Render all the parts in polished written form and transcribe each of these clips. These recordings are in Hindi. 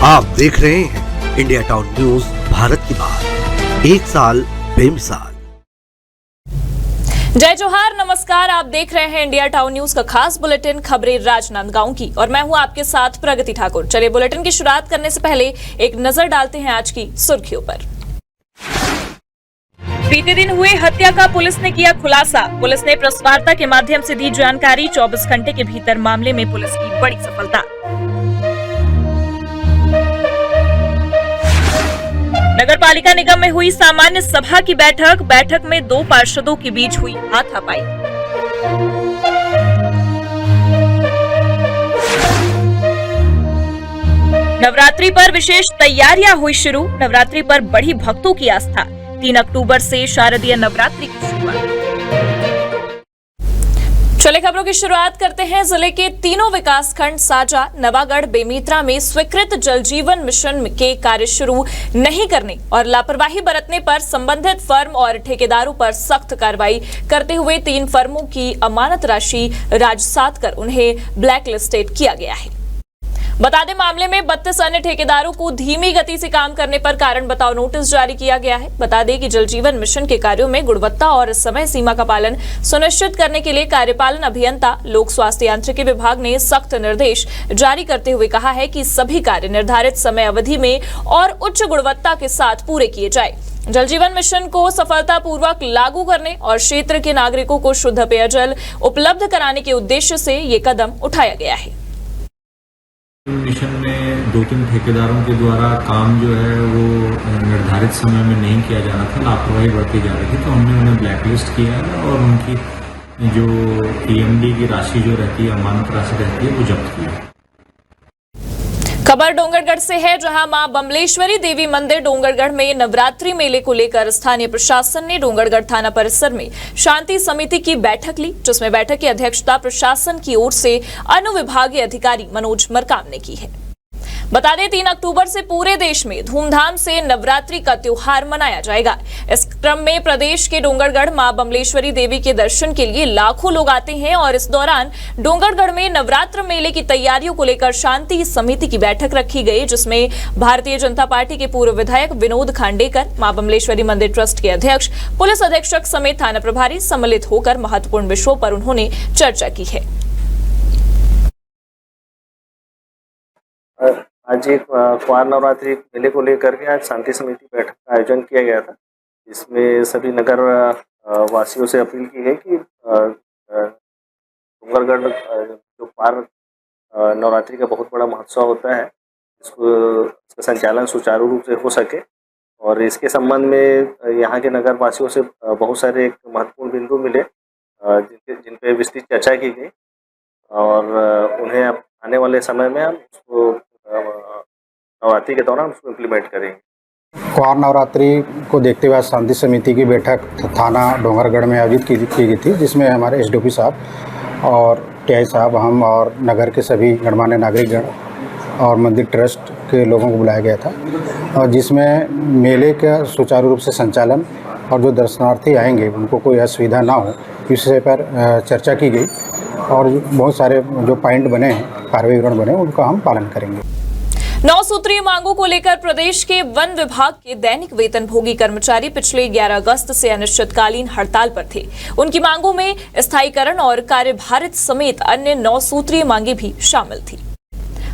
आप देख रहे हैं इंडिया टाउन न्यूज, भारत की बात, एक साल बेमिसाल। जय जोहार, नमस्कार। आप देख रहे हैं इंडिया टाउन न्यूज का खास बुलेटिन खबरें राजनांदगांव की और मैं हूं आपके साथ प्रगति ठाकुर। चलिए बुलेटिन की शुरुआत करने से पहले एक नजर डालते हैं आज की सुर्खियों पर। बीते दिन हुए हत्या का पुलिस ने किया खुलासा। पुलिस ने प्रेस वार्ता के माध्यम से दी जानकारी। 24 घंटे के भीतर मामले में पुलिस की बड़ी सफलता। नगर पालिका निगम में हुई सामान्य सभा की बैठक में 2 पार्षदों के बीच हुई हाथापाई। नवरात्रि पर विशेष तैयारियां हुई शुरू। नवरात्रि पर बढ़ी भक्तों की आस्था। 3 अक्टूबर से शारदीय नवरात्रि की शुरुआत। चले खबरों की शुरुआत करते हैं। जिले के तीनों विकासखंड साजा, नवागढ़, बेमेतरा में स्वीकृत जल जीवन मिशन के कार्य शुरू नहीं करने और लापरवाही बरतने पर संबंधित फर्म और ठेकेदारों पर सख्त कार्रवाई करते हुए 3 फर्मों की अमानत राशि राजसात कर उन्हें ब्लैक लिस्टेड किया गया है। बता दें, मामले में 32 अन्य ठेकेदारों को धीमी गति से काम करने पर कारण बताओ नोटिस जारी किया गया है। बता दें कि जल जीवन मिशन के कार्यों में गुणवत्ता और समय सीमा का पालन सुनिश्चित करने के लिए कार्यपालन अभियंता लोक स्वास्थ्य यांत्रिकी विभाग ने सख्त निर्देश जारी करते हुए कहा है कि सभी कार्य निर्धारित समय अवधि में और उच्च गुणवत्ता के साथ पूरे किए जाए। जल जीवन मिशन को सफलतापूर्वक लागू करने और क्षेत्र के नागरिकों को शुद्ध पेयजल उपलब्ध कराने के उद्देश्य से ये कदम उठाया गया है। मिशन में 2-3 ठेकेदारों के द्वारा काम जो है वो निर्धारित समय में नहीं किया जा रहा था, लापरवाही बढ़ती जा रही थी, तो हमने उन्हें ब्लैकलिस्ट किया है और उनकी जो पीएमडी की राशि जो रहती है, अमानत राशि रहती है, वो जब्त की है। खबर डोंगरगढ़ से है, जहां मां बमलेश्वरी देवी मंदिर डोंगरगढ़ में नवरात्रि मेले को लेकर स्थानीय प्रशासन ने डोंगरगढ़ थाना परिसर में शांति समिति की बैठक ली, जिसमें बैठक की अध्यक्षता प्रशासन की ओर से अनुविभागीय अधिकारी मनोज मरकाम ने की है। बता दें, 3 अक्टूबर से पूरे देश में धूमधाम से नवरात्रि का त्योहार मनाया जाएगा। इस क्रम में प्रदेश के डोंगरगढ़ मां बमलेश्वरी देवी के दर्शन के लिए लाखों लोग आते हैं और इस दौरान डोंगरगढ़ में नवरात्र मेले की तैयारियों को लेकर शांति समिति की बैठक रखी गई, जिसमें भारतीय जनता पार्टी के पूर्व विधायक विनोद खांडेकर, मां बमलेश्वरी मंदिर ट्रस्ट के अध्यक्ष, पुलिस अधीक्षक समेत थाना प्रभारी सम्मिलित होकर महत्वपूर्ण विषयों पर उन्होंने चर्चा की है। आज एक क्वार नवरात्रि मेले को लेकर के आज शांति समिति बैठक का आयोजन किया गया था। इसमें सभी नगर वासियों से अपील की गई कि डोंगरगढ़ जो क्वार नवरात्रि का बहुत बड़ा महोत्सव होता है, इसका संचालन सुचारू रूप से हो सके और इसके संबंध में यहाँ के नगर वासियों से बहुत सारे एक महत्वपूर्ण बिंदु मिले जिन पे विस्तृत चर्चा की गई और उन्हें आने वाले समय में हम उसको नवरात्रि के दौरान उसको इम्प्लीमेंट करेंगे। क्वार नवरात्रि को देखते हुए शांति समिति की बैठक थाना डोंगरगढ़ में आयोजित की गई थी, जिसमें हमारे एसडीओपी साहब और टीआई साहब, हम और नगर के सभी गणमान्य नागरिकगण और मंदिर ट्रस्ट के लोगों को बुलाया गया था और जिसमें मेले का सुचारू रूप से संचालन और जो दर्शनार्थी आएंगे उनको कोई असुविधा ना हो, इस विषय पर चर्चा की गई और बहुत सारे जो पॉइंट बने हैं, कार्रवाई विवरण बने, उनका हम पालन करेंगे। 9 सूत्रीय मांगों को लेकर प्रदेश के वन विभाग के दैनिक वेतनभोगी कर्मचारी पिछले 11 अगस्त से अनिश्चितकालीन हड़ताल पर थे। उनकी मांगों में स्थायीकरण और कार्यभारित समेत अन्य 9 सूत्रीय मांगे भी शामिल थी।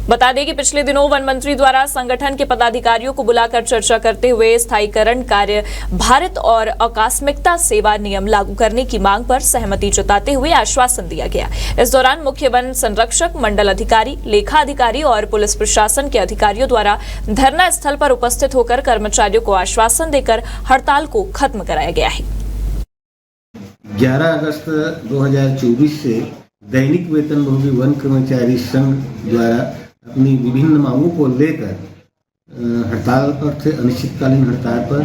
बता दें कि पिछले दिनों वन मंत्री द्वारा संगठन के पदाधिकारियों को बुलाकर चर्चा करते हुए स्थायीकरण, कार्य भारत और आकस्मिकता सेवा नियम लागू करने की मांग पर सहमति जताते हुए आश्वासन दिया गया। इस दौरान मुख्य वन संरक्षक, मंडल अधिकारी, लेखा अधिकारी और पुलिस प्रशासन के अधिकारियों द्वारा धरना स्थल पर उपस्थित होकर कर्मचारियों को आश्वासन देकर हड़ताल को खत्म कराया गया है। 11 अगस्त 2024 से दैनिक वेतनभोगी वन कर्मचारी संघ द्वारा अपनी विभिन्न मांगों को लेकर हड़ताल पर थे, अनिश्चितकालीन हड़ताल पर।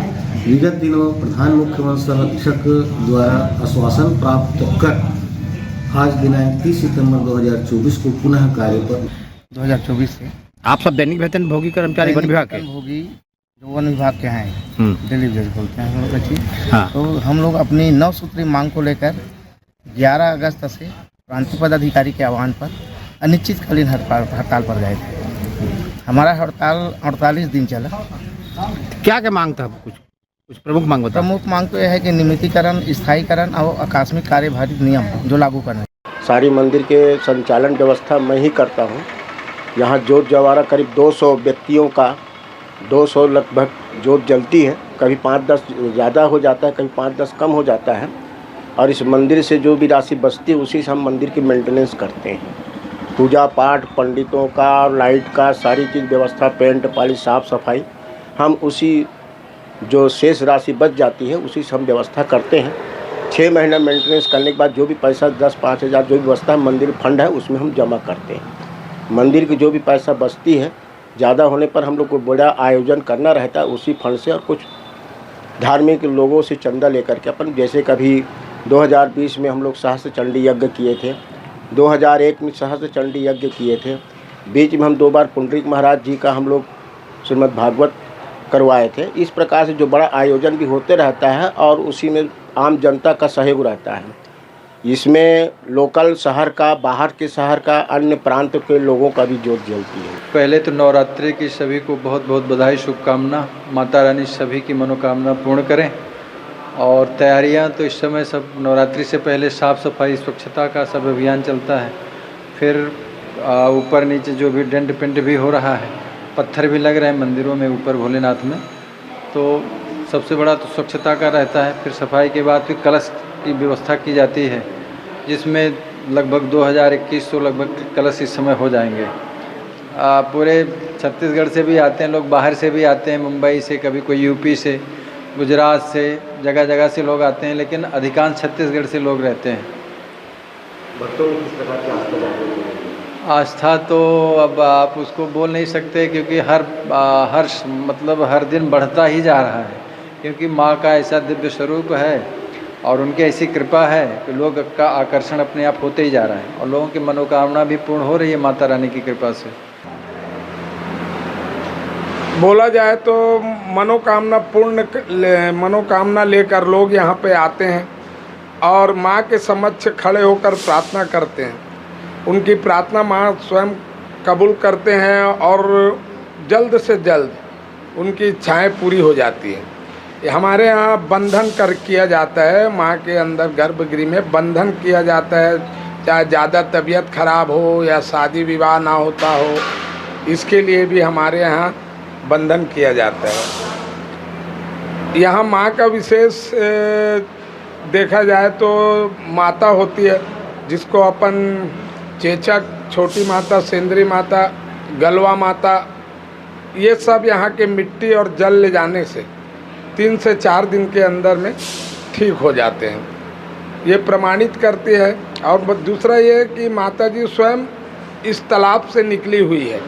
विगत दिनों प्रधान मुख्य वन संरक्षक द्वारा आश्वासन प्राप्त कर आज दिनांक 30 सितंबर 2024 को पुनः कार्य पर 2024 से आप सब दैनिक वेतनभोगी कर्मचारी वन विभाग के भोगी जो वन विभाग के हैं, डिलीवरी बोलते हैं हम लोग अच्छी। हाँ। तो हम लोग अपनी 9 सूत्री मांग को लेकर 11 अगस्त से प्रांतीय पदाधिकारी के आह्वान पर अनिश्चितकालीन हड़ताल पर गए थे। हमारा हड़ताल 48 दिन चला। क्या क्या मांग था? कुछ प्रमुख मांग बताओ। प्रमुख मांग तो यह है कि नियमितीकरण, स्थायीकरण और आकस्मिक कार्यभारी नियम जो लागू करना। सारी मंदिर के संचालन व्यवस्था मैं ही करता हूँ। यहाँ जोत जवारा करीब 200 व्यक्तियों का 200 लगभग जोत जलती है। कभी 5-10 ज़्यादा हो जाता है, कभी 5-10 कम हो जाता है। और इस मंदिर से जो भी राशि बचती है उसी से हम मंदिर की मेंटेनेंस करते हैं। पूजा पाठ, पंडितों का, लाइट का, सारी चीज़ व्यवस्था, पेंट पॉलिश, साफ़ सफाई, हम उसी जो शेष राशि बच जाती है उसी से हम व्यवस्था करते हैं। 6 महीना मेंटेनेंस करने के बाद जो भी पैसा 10-5 हज़ार जो भी बचता है मंदिर फंड है उसमें हम जमा करते हैं। मंदिर की जो भी पैसा बचती है ज़्यादा होने पर हम लोग को बड़ा आयोजन करना रहता है उसी फंड से, और कुछ धार्मिक लोगों से चंदा लेकर के अपन, जैसे कभी 2020 में हम लोग सहस्त्र चंडी यज्ञ किए थे, 2001 में सहस्त्र चंडी यज्ञ किए थे, बीच में हम 2 बार पुंडरीक महाराज जी का हम लोग श्रीमद् भागवत करवाए थे। इस प्रकार से जो बड़ा आयोजन भी होते रहता है और उसी में आम जनता का सहयोग रहता है। इसमें लोकल शहर का, बाहर के शहर का, अन्य प्रांत के लोगों का भी जोत जलती है। पहले तो नवरात्रि की सभी को बहुत बहुत बधाई, शुभकामना। माता रानी सभी की मनोकामना पूर्ण करें। और तैयारियां तो इस समय सब नवरात्रि से पहले साफ़ सफाई, स्वच्छता का सब अभियान चलता है। फिर ऊपर नीचे जो भी डेंट पेंट भी हो रहा है, पत्थर भी लग रहे हैं मंदिरों में ऊपर भोलेनाथ में, तो सबसे बड़ा तो स्वच्छता का रहता है। फिर सफाई के बाद फिर कलश की व्यवस्था की जाती है, जिसमें लगभग 2100 लगभग कलश इस समय हो जाएंगे। पूरे छत्तीसगढ़ से भी आते हैं लोग, बाहर से भी आते हैं, मुंबई से, कभी कोई यूपी से, गुजरात से, जगह जगह से लोग आते हैं, लेकिन अधिकांश छत्तीसगढ़ से लोग रहते हैं। भक्तों में किस प्रकार की आस्था जागृत हो रही है? आस्था तो अब आप उसको बोल नहीं सकते, क्योंकि हर दिन बढ़ता ही जा रहा है, क्योंकि माँ का ऐसा दिव्य स्वरूप है और उनकी ऐसी कृपा है कि लोग का आकर्षण अपने आप होते ही जा रहा है और लोगों की मनोकामना भी पूर्ण हो रही है माता रानी की कृपा से। बोला जाए तो मनोकामना लेकर लोग यहाँ पे आते हैं और माँ के समक्ष खड़े होकर प्रार्थना करते हैं। उनकी प्रार्थना माँ स्वयं कबूल करते हैं और जल्द से जल्द उनकी इच्छाएं पूरी हो जाती हैं। हमारे यहाँ बंधन किया जाता है, माँ के अंदर गर्भगृह में बंधन किया जाता है, चाहे ज़्यादा तबीयत खराब हो या शादी विवाह ना होता हो, इसके लिए भी हमारे यहाँ बंधन किया जाता है। यहाँ माँ का विशेष देखा जाए तो माता होती है, जिसको अपन चेचक, छोटी माता, सेंद्री माता, गलवा माता, ये सब यहाँ के मिट्टी और जल ले जाने से 3 से 4 दिन के अंदर में ठीक हो जाते हैं, ये प्रमाणित करती है। और दूसरा ये कि माता जी स्वयं इस तालाब से निकली हुई है।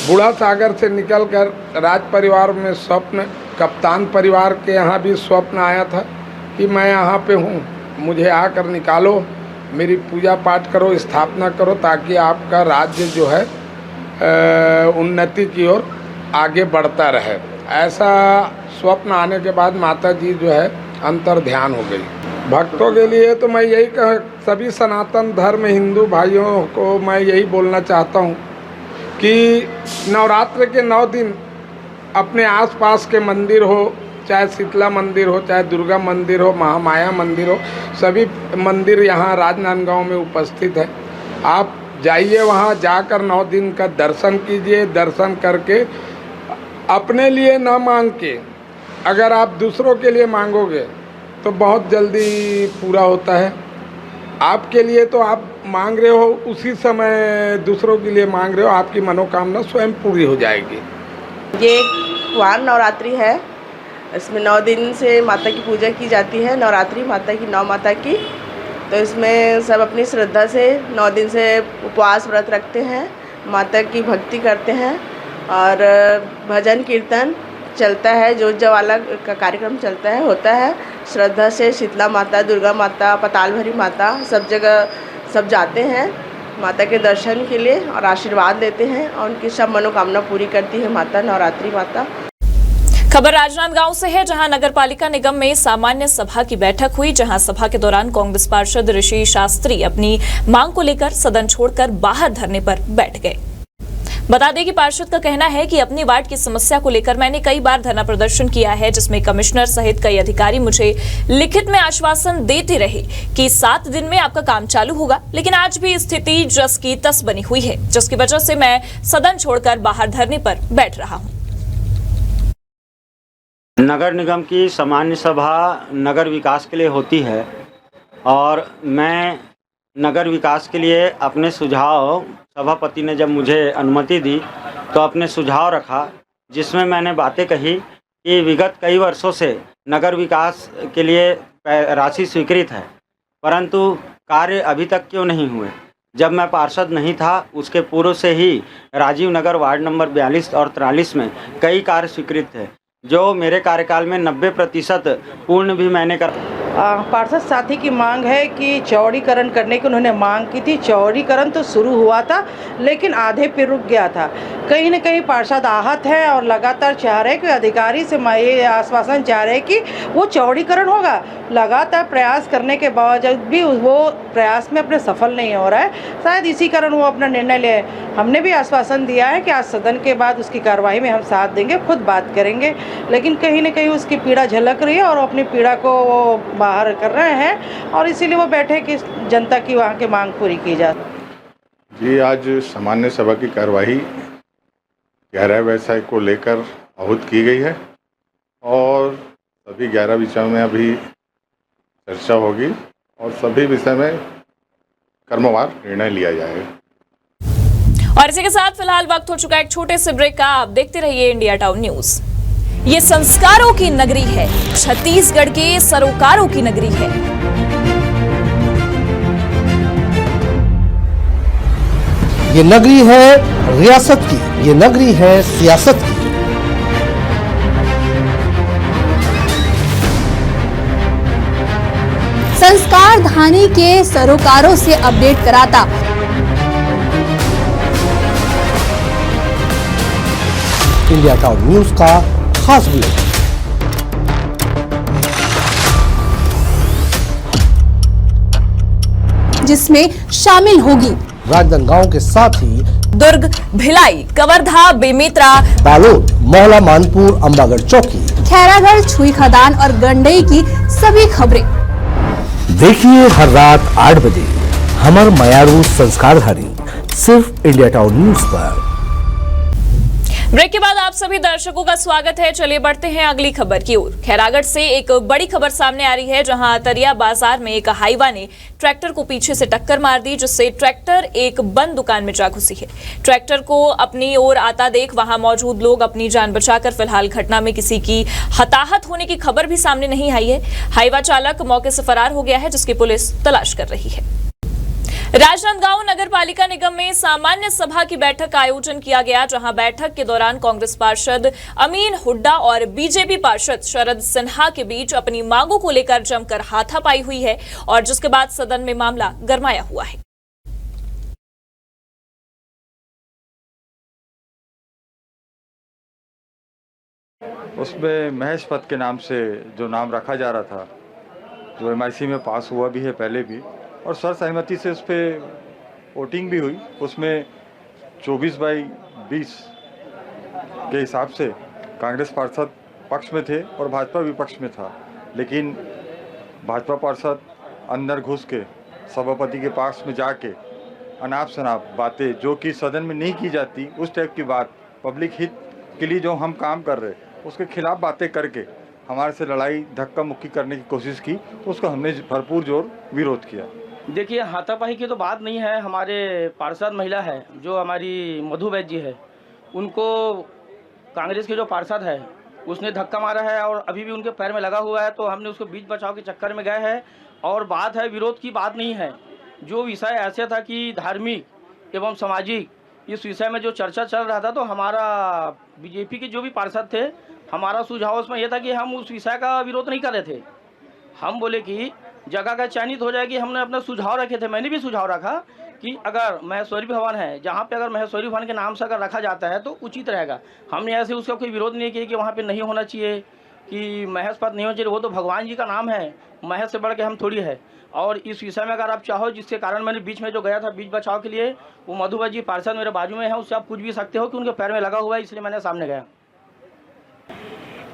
बूढ़ा सागर से निकलकर राज परिवार में स्वप्न, कप्तान परिवार के यहाँ भी स्वप्न आया था कि मैं यहाँ पे हूँ, मुझे आकर निकालो, मेरी पूजा पाठ करो, स्थापना करो, ताकि आपका राज्य जो है उन्नति की ओर आगे बढ़ता रहे। ऐसा स्वप्न आने के बाद माता जी जो है अंतर ध्यान हो गई। भक्तों के लिए तो मैं यही सभी सनातन धर्म हिंदू भाइयों को मैं यही बोलना चाहता हूँ कि नवरात्र के 9 दिन अपने आसपास के मंदिर हो, चाहे शीतला मंदिर हो, चाहे दुर्गा मंदिर हो, महामाया मंदिर हो, सभी मंदिर यहाँ राजनांदगांव में उपस्थित है। आप जाइए, वहाँ जाकर 9 दिन का दर्शन कीजिए। दर्शन करके अपने लिए ना मांग के, अगर आप दूसरों के लिए मांगोगे तो बहुत जल्दी पूरा होता है। आपके लिए तो आप मांग रहे हो, उसी समय दूसरों के लिए मांग रहे हो, आपकी मनोकामना स्वयं पूरी हो जाएगी। ये कुंवार नवरात्रि है, इसमें 9 दिन से माता की पूजा की जाती है। नवरात्रि माता की, 9 माता की, तो इसमें सब अपनी श्रद्धा से 9 दिन से उपवास व्रत रखते हैं, माता की भक्ति करते हैं और भजन कीर्तन चलता है, जोत ज्वाला का कार्यक्रम चलता है, होता है। श्रद्धा से शीतला माता, दुर्गा माता, पताल भरी माता, सब जगह सब जाते हैं माता के दर्शन के लिए और आशीर्वाद लेते हैं और उनकी सब मनोकामना पूरी करती है माता, नवरात्रि माता। खबर राजनांदगांव से है, जहां नगर पालिका निगम में सामान्य सभा की बैठक हुई, जहां सभा के दौरान कांग्रेस पार्षद ऋषि शास्त्री अपनी मांग को लेकर सदन छोड़कर बाहर धरने पर बैठ गए। बता दें कि पार्षद का कहना है कि अपनी वार्ड की समस्या को लेकर मैंने कई बार धरना प्रदर्शन किया है, जिसमें कमिश्नर सहित कई अधिकारी मुझे लिखित में आश्वासन देते रहे कि 7 दिन में आपका काम चालू होगा, लेकिन आज भी स्थिति जस की तस बनी हुई है, जिसकी वजह से मैं सदन छोड़कर बाहर धरने पर बैठ रहा हूं। नगर निगम की सामान्य सभा नगर विकास के लिए होती है और मैं नगर विकास के लिए अपने सुझाव, सभापति ने जब मुझे अनुमति दी तो अपने सुझाव रखा, जिसमें मैंने बातें कही कि विगत कई वर्षों से नगर विकास के लिए राशि स्वीकृत है, परंतु कार्य अभी तक क्यों नहीं हुए। जब मैं पार्षद नहीं था उसके पूर्व से ही राजीव नगर वार्ड नंबर 42 और 43 में कई कार्य स्वीकृत थे, जो मेरे कार्यकाल में 90% पूर्ण भी मैंने कर। पार्षद साथी की मांग है कि चौड़ीकरण करने की उन्होंने मांग की थी। चौड़ीकरण तो शुरू हुआ था लेकिन आधे पे रुक गया था। कहीं न कहीं पार्षद आहत है और लगातार चाह रहे कि अधिकारी से ये आश्वासन चाह रहे कि वो चौड़ीकरण होगा। लगातार प्रयास करने के बावजूद भी वो प्रयास में अपने सफल नहीं हो रहा है, शायद इसी कारण वो अपना निर्णय ले। हमने भी आश्वासन दिया है कि आज सदन के बाद उसकी कार्रवाई में हम साथ देंगे, खुद बात करेंगे, लेकिन कहीं न कहीं उसकी पीड़ा झलक रही है और अपनी पीड़ा को वो बाहर कर रहे हैं और इसीलिए वो बैठे कि जनता की वहाँ की मांग पूरी की जाए। जी, आज सामान्य सभा की कार्यवाही 11 व्यवसाय को लेकर आहूत की गई है और सभी 11 विषयों में अभी चर्चा होगी और सभी विषय में क्रमवार निर्णय लिया जाएगा। और इसी के साथ फिलहाल वक्त हो चुका है एक छोटे से ब्रेक का। आप देखते रहिए इंडिया टाउन न्यूज। ये संस्कारों की नगरी है, छत्तीसगढ़ के सरोकारों की नगरी है। ये नगरी है रियासत की, ये नगरी है सियासत की। संस्कार धानी के सरोकारों से अपडेट कराता इंडिया टाउन न्यूज का खास बुलेटिन, जिसमें शामिल होगी राजनांदगांव के साथ ही दुर्ग, भिलाई, कवर्धा, बेमेतरा, बालोद, मोहला, मानपुर, अंबागढ़ चौकी, खैरागढ़, छुई खदान और गंडई की सभी खबरें देखिए हर रात 8 बजे हमर मयारू संस्कारधारी, सिर्फ इंडिया टाउन न्यूज पर। ब्रेक के बाद आप सभी दर्शकों का स्वागत है। चलिए बढ़ते हैं अगली खबर की ओर। खैरागढ़ से एक बड़ी खबर सामने आ रही है, जहां अतरिया बाजार में एक हाईवा ने ट्रैक्टर को पीछे से टक्कर मार दी, जिससे ट्रैक्टर एक बंद दुकान में जा घुसी है। ट्रैक्टर को अपनी ओर आता देख वहां मौजूद लोग अपनी जान बचाकर फिलहाल घटना में किसी की हताहत होने की खबर भी सामने नहीं आई है। हाईवा चालक मौके से फरार हो गया है, जिसकी पुलिस तलाश कर रही है। राजनांदगांव नगर पालिका निगम में सामान्य सभा की बैठक का आयोजन किया गया, जहां बैठक के दौरान कांग्रेस पार्षद अमीन हुड्डा और बीजेपी पार्षद शरद सिन्हा के बीच अपनी मांगों को लेकर जमकर हाथापाई हुई है और जिसके बाद सदन में मामला गरमाया हुआ है। उसमें महेश पद के नाम से जो नाम रखा जा रहा था, जो MIC में पास हुआ भी है पहले भी, और सर्वसहमति से उस पर वोटिंग भी हुई। उसमें 24/20 के हिसाब से कांग्रेस पार्षद पक्ष में थे और भाजपा विपक्ष में था, लेकिन भाजपा पार्षद अंदर घुस के सभापति के पास में जाके अनाप शनाप बातें, जो कि सदन में नहीं की जाती, उस टाइप की बात, पब्लिक हित के लिए जो हम काम कर रहे उसके खिलाफ बातें करके हमारे से लड़ाई धक्का मुक्की करने की कोशिश की, तो उसका हमने भरपूर जोर विरोध किया। देखिए, हाथापाई की तो बात नहीं है। हमारे पार्षद महिला है जो हमारी मधु वैद्य जी है, उनको कांग्रेस के जो पार्षद है उसने धक्का मारा है और अभी भी उनके पैर में लगा हुआ है, तो हमने उसको बीच बचाव के चक्कर में गए हैं। और बात है, विरोध की बात नहीं है। जो विषय ऐसे था कि धार्मिक एवं सामाजिक, इस विषय में जो चर्चा चल रहा था, तो हमारा बीजेपी के जो भी पार्षद थे, हमारा सुझाव उसमें यह था कि हम उस विषय का विरोध नहीं कर रहे थे। हम बोले कि जगह का चयनित हो जाएगी। हमने अपना सुझाव रखे थे, मैंने भी सुझाव रखा कि अगर महेश्वरी भवन है, जहाँ पे अगर महेश्वरी भवन के नाम से अगर रखा जाता है तो उचित रहेगा। हमने ऐसे उसका कोई विरोध नहीं किया कि वहाँ पे नहीं होना चाहिए कि महेश पद नहीं होना चाहिए, वो तो भगवान जी का नाम है, महेश से बढ़ के हम थोड़ी है। और इस विषय में अगर आप चाहो, जिसके कारण मैंने बीच में जो गया था बीच बचाव के लिए, वो मधुबाई जी पार्षद मेरे बाजू में है, उससे आप पूछ भी सकते हो कि उनके पैर में लगा हुआ है, इसलिए मैंने सामने गया।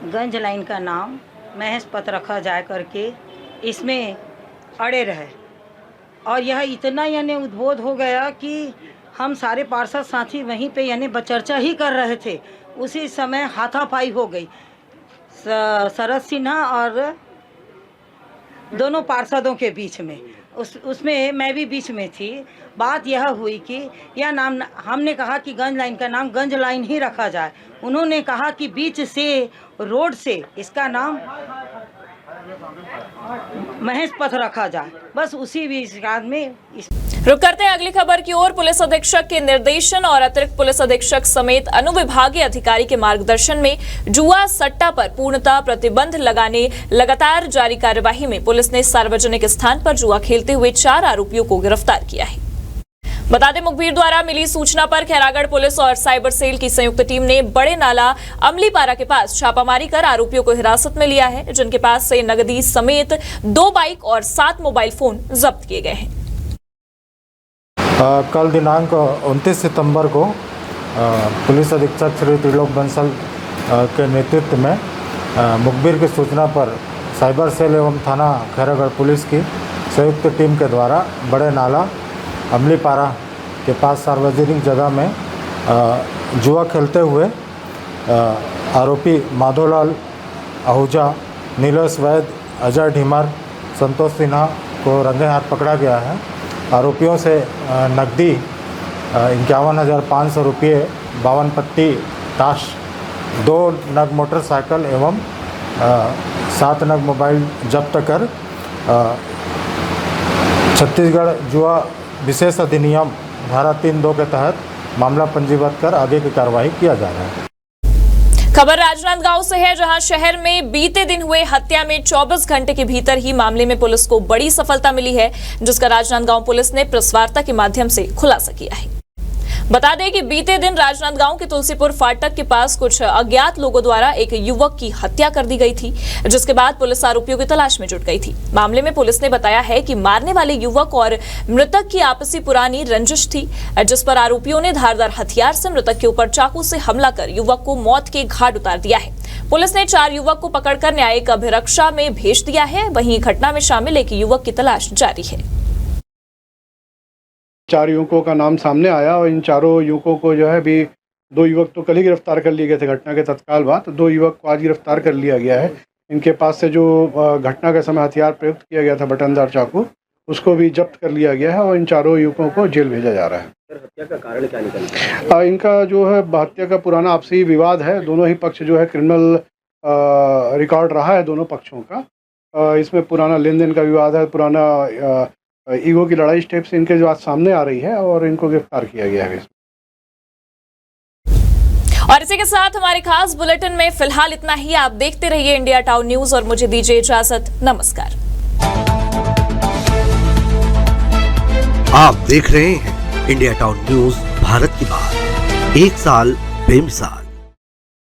गंज लाइन का नाम महेश पथ रखा जाए करके इसमें अड़े रहे, और यह इतना यानी उद्बोध हो गया कि हम सारे पार्षद साथी वहीं पे यानी चर्चा ही कर रहे थे, उसी समय हाथापाई हो गई शरद सिन्हा और दोनों पार्षदों के बीच में। उसमें मैं भी बीच में थी। बात यह हुई कि यह नाम, हमने कहा कि गंज लाइन का नाम गंज लाइन ही रखा जाए, उन्होंने कहा कि बीच से रोड से इसका नाम महेश पथ रखा जाए। बस उसी विचार में रुक करते हैं अगली खबर की ओर। पुलिस अधीक्षक के निर्देशन और अतिरिक्त पुलिस अधीक्षक समेत अनुविभागीय अधिकारी के मार्गदर्शन में जुआ सट्टा पर पूर्णतः प्रतिबंध लगाने लगातार जारी कार्यवाही में पुलिस ने सार्वजनिक स्थान पर जुआ खेलते हुए 4 आरोपियों को गिरफ्तार किया है। बता दें, मुखबिर द्वारा मिली सूचना पर खैरागढ़ पुलिस और साइबर सेल की संयुक्त टीम ने बड़े नाला अमलीपारा के पास छापामारी कर आरोपियों को हिरासत में लिया है, जिनके पास से नकदी समेत 2 बाइक और 7 मोबाइल फोन जब्त किए गए हैं। कल दिनांक 29 सितंबर को पुलिस अधीक्षक श्री त्रिलोक बंसल के नेतृत्व में मुखबिर की सूचना पर साइबर सेल एवं थाना खैरागढ़ पुलिस की संयुक्त टीम के द्वारा बड़े नाला अमलीपारा के पास सार्वजनिक जगह में जुआ खेलते हुए आरोपी माधोलाल आहूजा, नीलेश वैद, अजय ढीमर, संतोष सिन्हा को रंगे हाथ पकड़ा गया है। आरोपियों से नकदी 51,500 रुपये, 52 पत्ती ताश, 2 नग मोटरसाइकिल एवं 7 नग मोबाइल जब्त कर छत्तीसगढ़ जुआ विशेष अधिनियम धारा 3(2) के तहत मामला पंजीबद्ध कर आगे की कार्रवाई किया जा रहा है। खबर राजनांदगांव से है, जहां शहर में बीते दिन हुए हत्या में 24 घंटे के भीतर ही मामले में पुलिस को बड़ी सफलता मिली है, जिसका राजनांदगांव पुलिस ने प्रेस वार्ता के माध्यम से खुलासा किया है। बता दें कि बीते दिन राजनांदगांव के तुलसीपुर फाटक के पास कुछ अज्ञात लोगों द्वारा एक युवक की हत्या कर दी गई थी, जिसके बाद पुलिस आरोपियों की तलाश में जुट गई थी। मामले में पुलिस ने बताया है कि मारने वाले युवक और मृतक की आपसी पुरानी रंजिश थी, जिस पर आरोपियों ने धारदार हथियार से मृतक के ऊपर चाकू से हमला कर युवक को मौत के घाट उतार दिया है। पुलिस ने 4 युवक को पकड़कर न्यायिक अभिरक्षा में भेज दिया है। वहीं घटना में शामिल एक युवक की तलाश जारी है। 4 युवकों का नाम सामने आया और इन चारों युवकों को जो है अभी 2 युवक तो कल ही गिरफ्तार कर लिए गए थे घटना के तत्काल बाद, 2 युवक को आज गिरफ्तार कर लिया गया है। इनके पास से जो घटना के समय हथियार प्रयुक्त किया गया था बटनदार चाकू, उसको भी जब्त कर लिया गया है और इन चारों युवकों को जेल भेजा जा रहा है। हत्या का कारण क्या निकला? इनका जो है हत्या का पुराना आपसी विवाद है। दोनों ही पक्ष जो है क्रिमिनल रिकॉर्ड रहा है दोनों पक्षों का। इसमें पुराना लेन देन का विवाद है, पुराना ईगो की लड़ाई स्टेप से इनके जो बात सामने आ रही है और इनको गिरफ्तार किया गया है। और इसी के साथ हमारे खास बुलेटिन में फिलहाल इतना ही। आप देखते रहिए इंडिया टाउन न्यूज और मुझे दीजिए इजाजत। नमस्कार। आप देख रहे हैं इंडिया टाउन न्यूज, भारत की बात, 1 साल बेमिसाल।